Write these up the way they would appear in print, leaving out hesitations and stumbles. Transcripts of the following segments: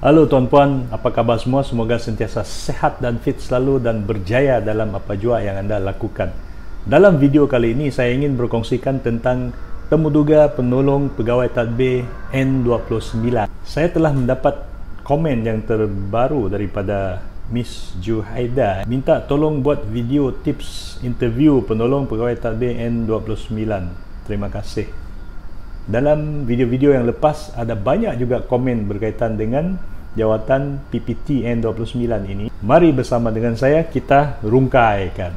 Halo tuan-puan, apa khabar semua? Semoga sentiasa sehat dan fit selalu dan berjaya dalam apa jua yang anda lakukan. Dalam video kali ini saya ingin berkongsikan tentang temuduga penolong pegawai tadbir N29. Saya telah mendapat komen yang terbaru daripada Miss Juhaida, minta tolong buat video tips interview penolong pegawai tadbir N29. Terima kasih. Dalam video-video yang lepas ada banyak juga komen berkaitan dengan jawatan PPT N29 ini. Mari bersama dengan saya kita rungkaikan.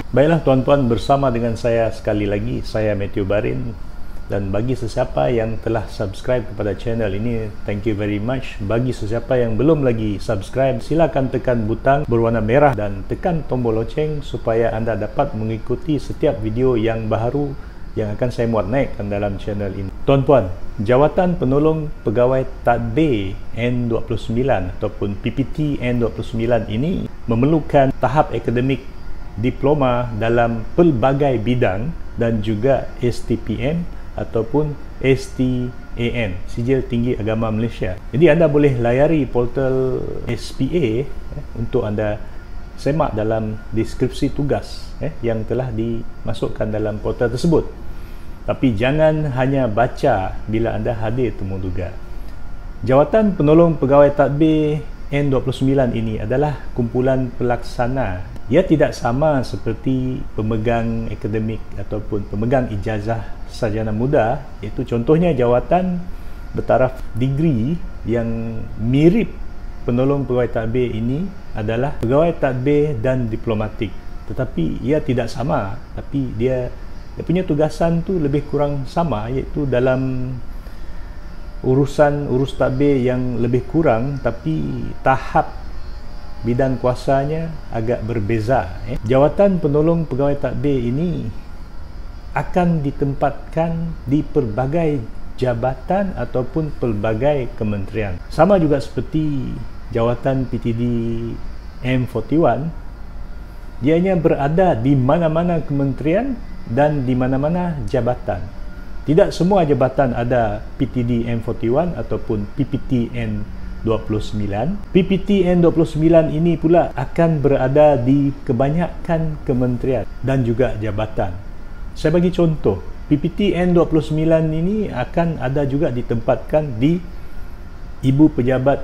Baiklah tuan-tuan, bersama dengan saya sekali lagi, saya Matthew Barin. Dan bagi sesiapa yang telah subscribe kepada channel ini, thank you very much. Bagi sesiapa yang belum lagi subscribe, silakan tekan butang berwarna merah dan tekan tombol loceng supaya anda dapat mengikuti setiap video yang baru yang akan saya muat naikkan dalam channel ini. Tuan-puan, jawatan penolong pegawai tadbir N29 ataupun PPT N29 ini memerlukan tahap akademik diploma dalam pelbagai bidang dan juga STPM ataupun STAM, Sijil Tinggi Agama Malaysia. Jadi anda boleh layari portal SPA untuk anda semak dalam deskripsi tugas yang telah dimasukkan dalam portal tersebut. Tapi jangan hanya baca bila anda hadir temuduga. Jawatan penolong pegawai tadbir N29 ini adalah kumpulan pelaksana. Ia tidak sama seperti pemegang akademik ataupun pemegang ijazah sarjana muda, iaitu contohnya jawatan bertaraf degree yang mirip penolong pegawai tadbir ini adalah pegawai tadbir dan diplomatik. Tetapi ia tidak sama, tapi dia punya tugasan tu lebih kurang sama, iaitu dalam urus tadbir yang lebih kurang, tapi tahap bidang kuasanya agak berbeza. Jawatan penolong pegawai tadbir ini akan ditempatkan di pelbagai jabatan ataupun pelbagai kementerian. Sama juga seperti jawatan PTD M41, dianya berada di mana-mana kementerian dan di mana-mana jabatan. Tidak semua jabatan ada PTD M41 ataupun PPT N29. PPT N29 ini pula akan berada di kebanyakan kementerian dan juga jabatan. Saya bagi contoh, PPT N29 ini akan ada juga ditempatkan di Ibu Pejabat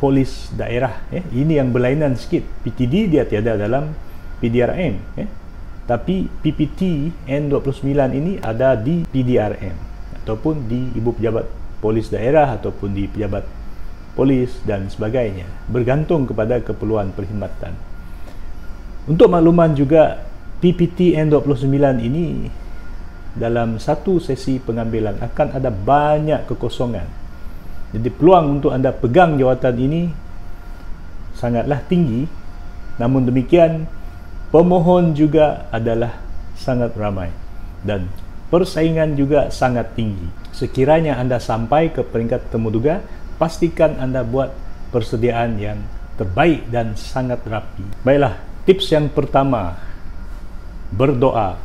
Polis Daerah. Ini yang berlainan sikit. PTD dia tiada dalam PDRM. Tapi PPT N29 ini ada di PDRM ataupun di Ibu Pejabat Polis Daerah ataupun di Pejabat Polis dan sebagainya, bergantung kepada keperluan perkhidmatan. Untuk makluman juga, PPT N29 ini dalam satu sesi pengambilan akan ada banyak kekosongan. Jadi peluang untuk anda pegang jawatan ini sangatlah tinggi. Namun demikian, pemohon juga adalah sangat ramai dan persaingan juga sangat tinggi. Sekiranya anda sampai ke peringkat temuduga, pastikan anda buat persediaan yang terbaik dan sangat rapi. Baiklah, tips yang pertama, berdoa.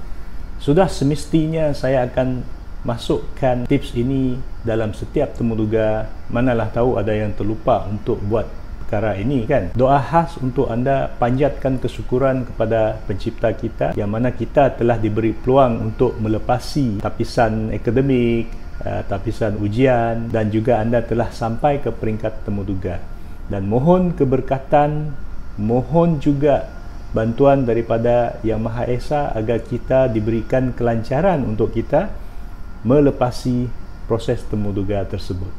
Sudah semestinya saya akan masukkan tips ini dalam setiap temuduga. Manalah tahu ada yang terlupa untuk buat perkara ini kan. Doa khas untuk anda panjatkan kesyukuran kepada pencipta kita, yang mana kita telah diberi peluang untuk melepasi tapisan akademik, tapisan ujian, dan juga anda telah sampai ke peringkat temuduga. Dan mohon keberkatan, mohon juga bantuan daripada Yang Maha Esa agar kita diberikan kelancaran untuk kita melepasi proses temuduga tersebut.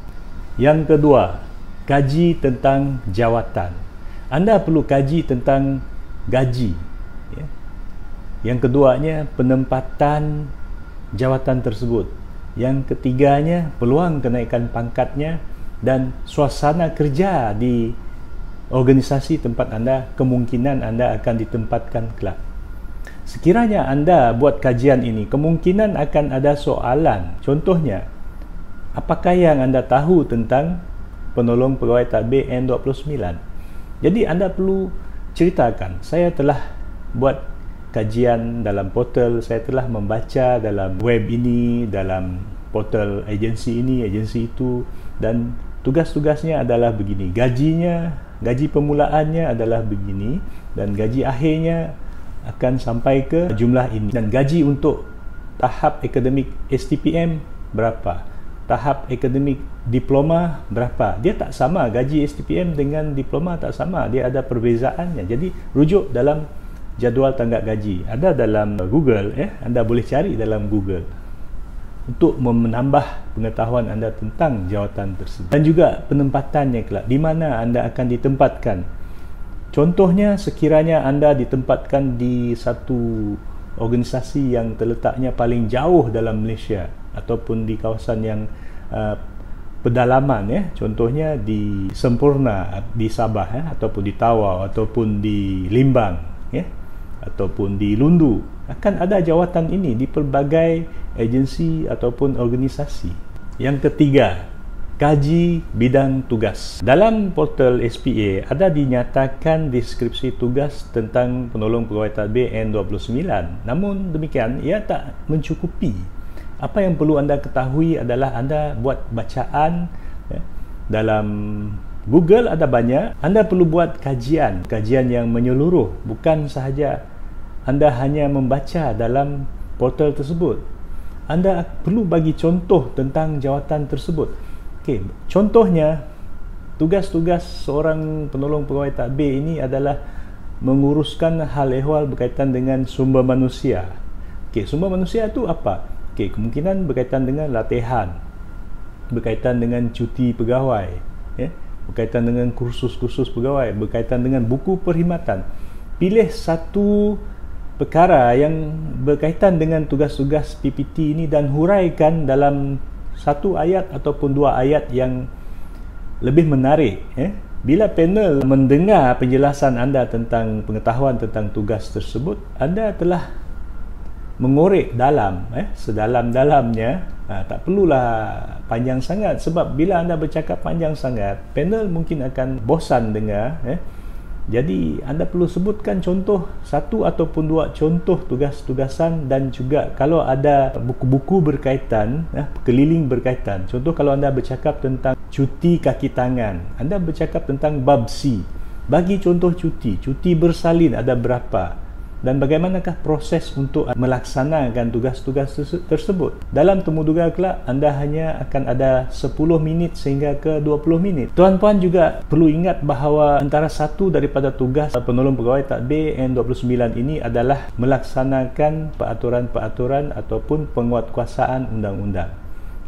Yang kedua, kaji tentang jawatan. Anda perlu kaji tentang gaji. Yang keduanya, penempatan jawatan tersebut. Yang ketiganya, peluang kenaikan pangkatnya dan suasana kerja di organisasi tempat anda, kemungkinan anda akan ditempatkan kelak. Sekiranya anda buat kajian ini, kemungkinan akan ada soalan. Contohnya, apakah yang anda tahu tentang penolong pegawai tadbir N29? Jadi anda perlu ceritakan, saya telah buat kajian dalam portal, saya telah membaca dalam web ini, dalam portal agensi ini, agensi itu, dan tugas-tugasnya adalah begini, gaji permulaannya adalah begini, dan gaji akhirnya akan sampai ke jumlah ini, dan gaji untuk tahap akademik STPM berapa, tahap akademik diploma berapa. Dia tak sama, gaji STPM dengan diploma tak sama, dia ada perbezaannya. Jadi rujuk dalam jadual tanggap gaji ada dalam Google, anda boleh cari dalam Google untuk menambah pengetahuan anda tentang jawatan tersebut, dan juga penempatannya kelak, di mana anda akan ditempatkan. Contohnya, sekiranya anda ditempatkan di satu organisasi yang terletaknya paling jauh dalam Malaysia ataupun di kawasan yang pedalaman, contohnya di Sempurna di Sabah, ataupun di Tawau, ataupun di Limbang, ataupun di Lundu, akan ada jawatan ini di pelbagai agensi ataupun organisasi. Yang ketiga, gaji bidang tugas. Dalam portal SPA ada dinyatakan deskripsi tugas tentang penolong pegawai tadbir N29. Namun demikian, ia tak mencukupi. Apa yang perlu anda ketahui adalah anda buat bacaan, dalam Google ada banyak. Anda perlu buat kajian yang menyeluruh, bukan sahaja anda hanya membaca dalam portal tersebut. Anda perlu bagi contoh tentang jawatan tersebut. Okey, contohnya, tugas-tugas seorang penolong pegawai tadbir ini adalah menguruskan hal ehwal berkaitan dengan sumber manusia. Okey, sumber manusia itu apa? Okey, kemungkinan berkaitan dengan latihan, berkaitan dengan cuti pegawai, berkaitan dengan kursus-kursus pegawai, berkaitan dengan buku perkhidmatan. Pilih satu perkara yang berkaitan dengan tugas-tugas PPT ini dan huraikan dalam satu ayat ataupun dua ayat yang lebih menarik. Bila panel mendengar penjelasan anda tentang pengetahuan tentang tugas tersebut, anda telah mengorek dalam, sedalam-dalamnya. Tak perlulah panjang sangat, sebab bila anda bercakap panjang sangat, panel mungkin akan bosan dengar. Jadi anda perlu sebutkan contoh satu ataupun dua contoh tugas-tugasan, dan juga kalau ada buku-buku berkaitan, keliling berkaitan. Contoh, kalau anda bercakap tentang cuti kaki tangan, anda bercakap tentang bab C, bagi contoh cuti bersalin ada berapa, dan bagaimanakah proses untuk melaksanakan tugas-tugas tersebut. Dalam temuduga kelak, anda hanya akan ada 10 minit sehingga ke 20 minit. Tuan-puan juga perlu ingat bahawa antara satu daripada tugas penolong pegawai tadbir N29 ini adalah melaksanakan peraturan-peraturan ataupun penguatkuasaan undang-undang.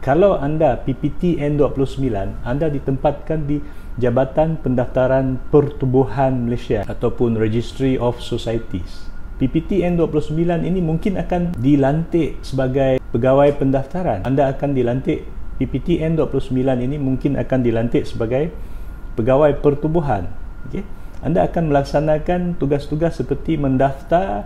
Kalau anda PPT N29, anda ditempatkan di Jabatan Pendaftaran Pertubuhan Malaysia ataupun Registry of Societies. PPT N29 ini mungkin akan dilantik sebagai pegawai pendaftaran. Anda akan dilantik, PPT N29 ini mungkin akan dilantik sebagai pegawai pertubuhan. Okay? Anda akan melaksanakan tugas-tugas seperti mendaftar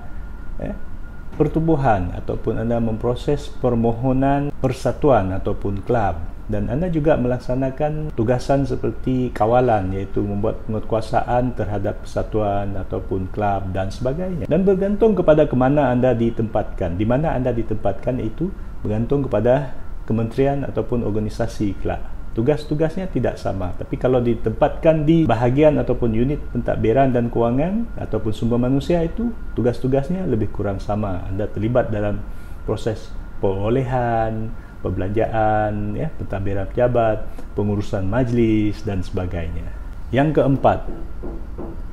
pertubuhan, ataupun anda memproses permohonan persatuan ataupun kelab, dan anda juga melaksanakan tugasan seperti kawalan, iaitu membuat penguatkuasaan terhadap persatuan ataupun kelab dan sebagainya. Dan bergantung kepada ke mana anda ditempatkan. Di mana anda ditempatkan itu bergantung kepada kementerian ataupun organisasi kelab. Tugas-tugasnya tidak sama, tapi kalau ditempatkan di bahagian ataupun unit pentadbiran dan kewangan ataupun sumber manusia, itu tugas-tugasnya lebih kurang sama. Anda terlibat dalam proses perolehan, perbelanjaan, pentadbiran pejabat, pengurusan majlis dan sebagainya. Yang keempat,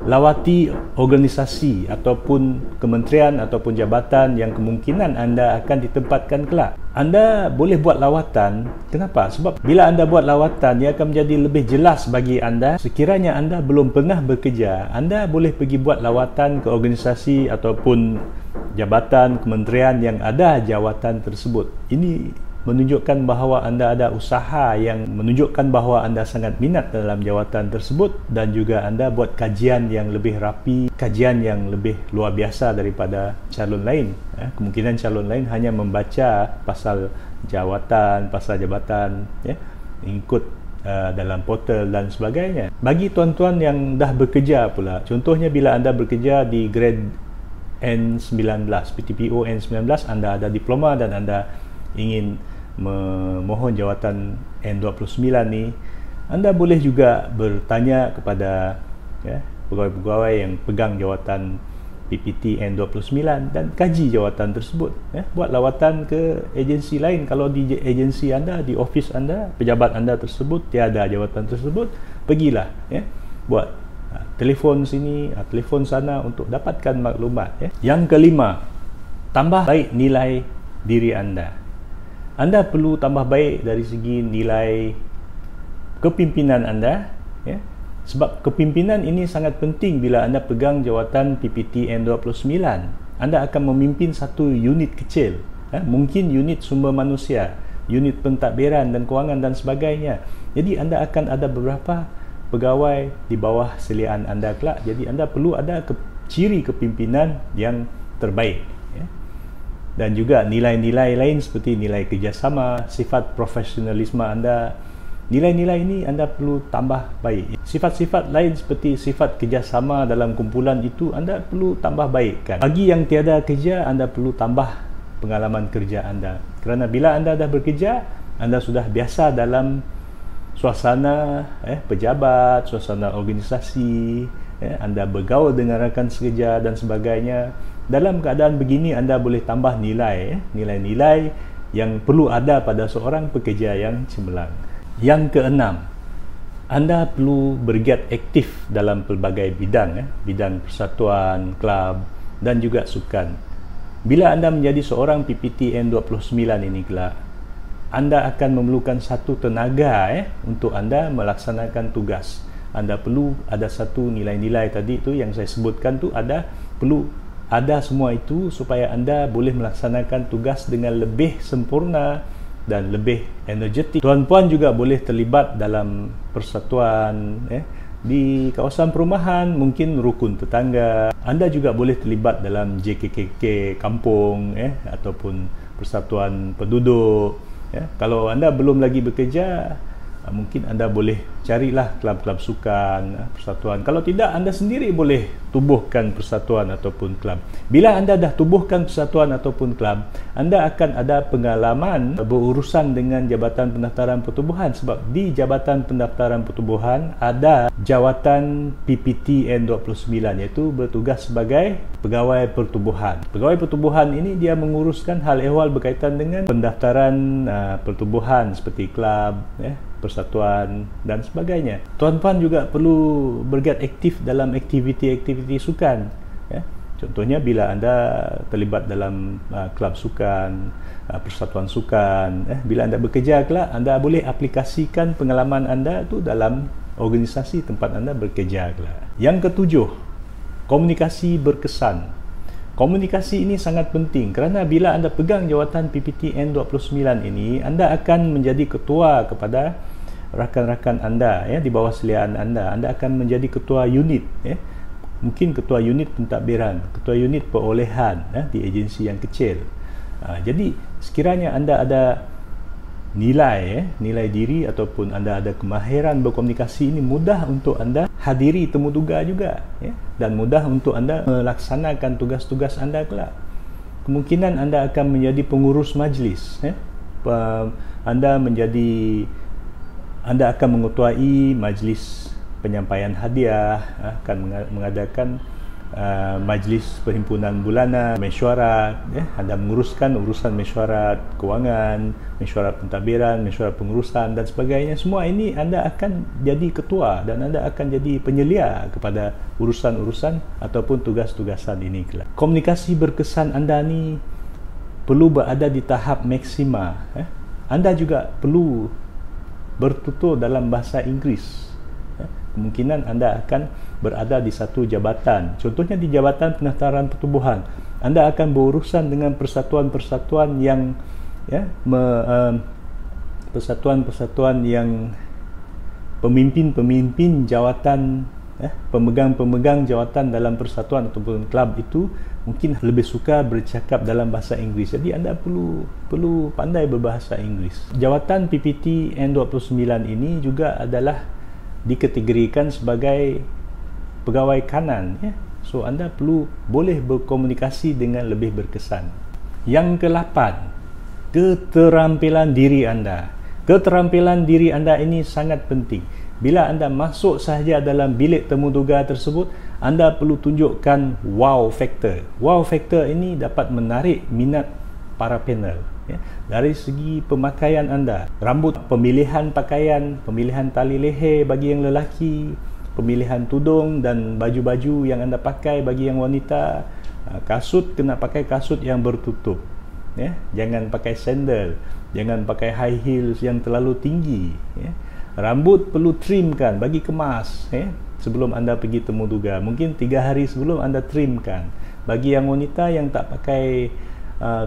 lawati organisasi ataupun kementerian ataupun jabatan yang kemungkinan anda akan ditempatkan kelak. Anda boleh buat lawatan. Kenapa? Sebab bila anda buat lawatan, ia akan menjadi lebih jelas bagi anda. Sekiranya anda belum pernah bekerja, anda boleh pergi buat lawatan ke organisasi ataupun jabatan kementerian yang ada jawatan tersebut. Ini menunjukkan bahawa anda ada usaha yang menunjukkan bahawa anda sangat minat dalam jawatan tersebut, dan juga anda buat kajian yang lebih rapi, kajian yang lebih luar biasa daripada calon lain. Kemungkinan calon lain hanya membaca pasal jawatan, pasal jabatan, ikut dalam portal dan sebagainya. Bagi tuan-tuan yang dah bekerja pula, contohnya bila anda bekerja di grade N19, PTPO N19, anda ada diploma dan anda ingin memohon jawatan N29 ni, anda boleh juga bertanya kepada pegawai-pegawai yang pegang jawatan PPT N29 dan kaji jawatan tersebut. Buat lawatan ke agensi lain. Kalau di agensi anda, di office anda, pejabat anda tersebut tiada jawatan tersebut, pergilah buat telefon sini, telefon sana untuk dapatkan maklumat. Yang kelima, tambah baik nilai diri anda. Anda perlu tambah baik dari segi nilai kepimpinan anda, sebab kepimpinan ini sangat penting bila anda pegang jawatan PPT N29. Anda akan memimpin satu unit kecil, mungkin unit sumber manusia, unit pentadbiran dan kewangan dan sebagainya. Jadi anda akan ada beberapa pegawai di bawah seliaan anda kelak. Jadi anda perlu ada ciri kepimpinan yang terbaik. Dan juga nilai-nilai lain seperti nilai kerjasama, sifat profesionalisme anda. Nilai-nilai ini anda perlu tambah baik. Sifat-sifat lain seperti sifat kerjasama dalam kumpulan itu anda perlu tambah baikkan. Bagi yang tiada kerja, anda perlu tambah pengalaman kerja anda. Kerana bila anda dah bekerja, anda sudah biasa dalam suasana pejabat, suasana organisasi, anda bergaul dengan rakan sekerja dan sebagainya. Dalam keadaan begini, anda boleh tambah nilai-nilai yang perlu ada pada seorang pekerja yang cemerlang. Yang keenam, anda perlu bergiat aktif dalam pelbagai bidang, bidang persatuan, kelab dan juga sukan. Bila anda menjadi seorang PPT N29 ini kelak, anda akan memerlukan satu tenaga untuk anda melaksanakan tugas. Anda perlu ada satu nilai-nilai tadi tu yang saya sebutkan tu, perlu ada semua itu supaya anda boleh melaksanakan tugas dengan lebih sempurna dan lebih energetik. Tuan-puan juga boleh terlibat dalam persatuan di kawasan perumahan, mungkin rukun tetangga. Anda juga boleh terlibat dalam JKKK kampung ataupun persatuan penduduk. Kalau anda belum lagi bekerja, mungkin anda boleh carilah kelab-kelab sukan, persatuan. Kalau tidak, anda sendiri boleh tubuhkan persatuan ataupun kelab. Bila anda dah tubuhkan persatuan ataupun kelab, anda akan ada pengalaman berurusan dengan Jabatan Pendaftaran Pertubuhan, sebab di Jabatan Pendaftaran Pertubuhan ada jawatan PPT N29, iaitu bertugas sebagai pegawai pertubuhan. Pegawai pertubuhan ini dia menguruskan hal ehwal berkaitan dengan pendaftaran pertubuhan seperti kelab, persatuan dan sebagainya. Tuan-puan juga perlu bergiat aktif dalam aktiviti-aktiviti sukan. Contohnya bila anda terlibat dalam kelab sukan, persatuan sukan, bila anda bekerja kelak, anda boleh aplikasikan pengalaman anda tu dalam organisasi tempat anda bekerja kelak. Yang ketujuh, komunikasi berkesan. Komunikasi ini sangat penting kerana bila anda pegang jawatan PPT N29 ini, anda akan menjadi ketua kepada rakan-rakan anda di bawah seliaan anda. Anda akan menjadi ketua unit, mungkin ketua unit pentadbiran, ketua unit perolehan di agensi yang kecil. Jadi sekiranya anda ada nilai diri ataupun anda ada kemahiran berkomunikasi, ini mudah untuk anda hadiri temu tuga juga, dan mudah untuk anda melaksanakan tugas-tugas anda kelak. Kemungkinan anda akan menjadi pengurus majlis, anda akan mengetuai majlis penyampaian hadiah, akan mengadakan majlis perhimpunan bulanan, mesyuarat, anda menguruskan urusan mesyuarat kewangan, mesyuarat pentadbiran, mesyuarat pengurusan dan sebagainya. Semua ini anda akan jadi ketua dan anda akan jadi penyelia kepada urusan-urusan ataupun tugas-tugasan ini kelak. Komunikasi berkesan anda ni perlu berada di tahap maksima. Anda juga perlu bertutur dalam bahasa Inggeris. Kemungkinan anda akan berada di satu jabatan, contohnya di Jabatan Pendaftaran Pertubuhan. Anda akan berurusan dengan persatuan-persatuan yang persatuan-persatuan yang pemimpin-pemimpin jawatan pemegang-pemegang jawatan dalam persatuan ataupun klub itu mungkin lebih suka bercakap dalam bahasa Inggeris. Jadi anda perlu pandai berbahasa Inggeris. Jawatan PPT N29 ini juga adalah dikategorikan sebagai pegawai kanan, ya. So anda boleh berkomunikasi dengan lebih berkesan. Yang ke-8, keterampilan diri anda. Keterampilan diri anda ini sangat penting. Bila anda masuk sahaja dalam bilik temuduga tersebut, anda perlu tunjukkan wow factor. Wow factor ini dapat menarik minat para panel, ya. Dari segi pemakaian anda, rambut, pemilihan pakaian, pemilihan tali leher bagi yang lelaki, pemilihan tudung dan baju-baju yang anda pakai bagi yang wanita, kasut kena pakai kasut yang bertutup, ya. Jangan pakai sandal, jangan pakai high heels yang terlalu tinggi, ya. Rambut perlu trimkan, bagi kemas, sebelum anda pergi temuduga. Mungkin 3 hari sebelum anda trimkan. Bagi yang wanita yang tak pakai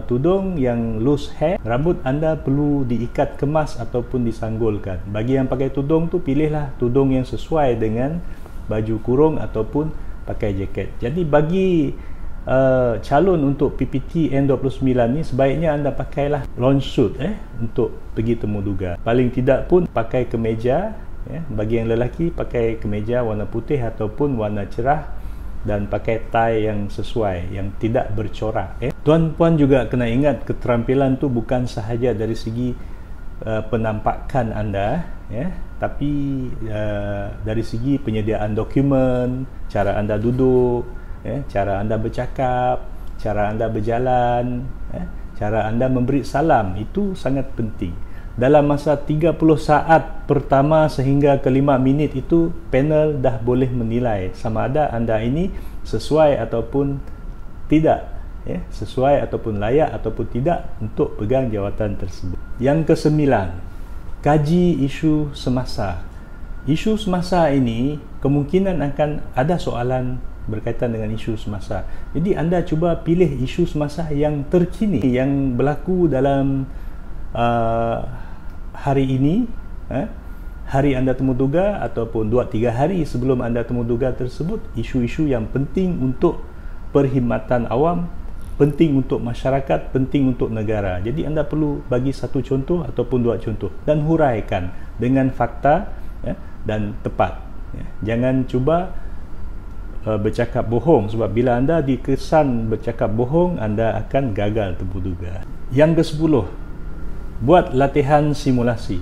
tudung, yang loose hair, rambut anda perlu diikat kemas ataupun disanggulkan. Bagi yang pakai tudung tu, pilihlah tudung yang sesuai dengan baju kurung ataupun pakai jaket. Jadi bagi calon untuk PPT N29 ni, sebaiknya anda pakailah long suit untuk pergi temuduga. Paling tidak pun pakai kemeja, ya. Bagi yang lelaki pakai kemeja warna putih ataupun warna cerah dan pakai tie yang sesuai, yang tidak bercorak, ya. Tuan-puan juga kena ingat, keterampilan tu bukan sahaja dari segi penampakan anda, ya, tapi dari segi penyediaan dokumen, cara anda duduk, cara anda bercakap, cara anda berjalan, cara anda memberi salam, itu sangat penting. Dalam masa 30 saat pertama sehingga ke 5 minit itu, panel dah boleh menilai sama ada anda ini sesuai ataupun tidak, ya, sesuai ataupun layak ataupun tidak untuk pegang jawatan tersebut. Yang ke-9, kaji isu semasa. Isu semasa ini kemungkinan akan ada soalan berkaitan dengan isu semasa. Jadi anda cuba pilih isu semasa yang terkini, yang berlaku dalam hari ini, hari anda temuduga ataupun 2-3 hari sebelum anda temuduga tersebut. Isu-isu yang penting untuk perkhidmatan awam, penting untuk masyarakat, penting untuk negara. Jadi anda perlu bagi 1 contoh ataupun 2 contoh dan huraikan dengan fakta, ya, dan tepat, ya. Jangan cuba bercakap bohong, sebab bila anda dikesan bercakap bohong, anda akan gagal temuduga. Yang ke-10, buat latihan simulasi.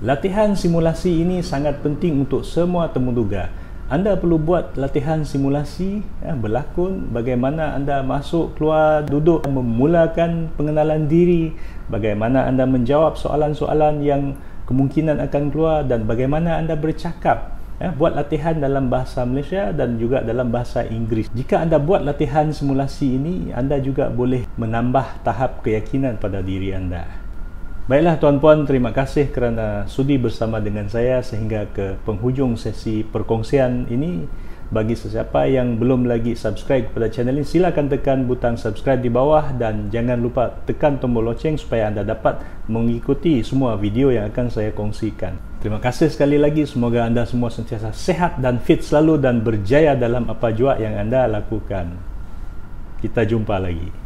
Latihan simulasi ini sangat penting untuk semua temuduga. Anda perlu buat latihan simulasi, ya, berlakon bagaimana anda masuk, keluar, duduk, memulakan pengenalan diri, bagaimana anda menjawab soalan-soalan yang kemungkinan akan keluar, dan bagaimana anda bercakap. Buat latihan dalam bahasa Malaysia dan juga dalam bahasa Inggeris. Jika anda buat latihan simulasi ini, anda juga boleh menambah tahap keyakinan pada diri anda. Baiklah tuan-puan, terima kasih kerana sudi bersama dengan saya sehingga ke penghujung sesi perkongsian ini. Bagi sesiapa yang belum lagi subscribe kepada channel ini, silakan tekan butang subscribe di bawah dan jangan lupa tekan tombol loceng supaya anda dapat mengikuti semua video yang akan saya kongsikan. Terima kasih sekali lagi, semoga anda semua sentiasa sehat dan fit selalu dan berjaya dalam apa jua yang anda lakukan. Kita jumpa lagi.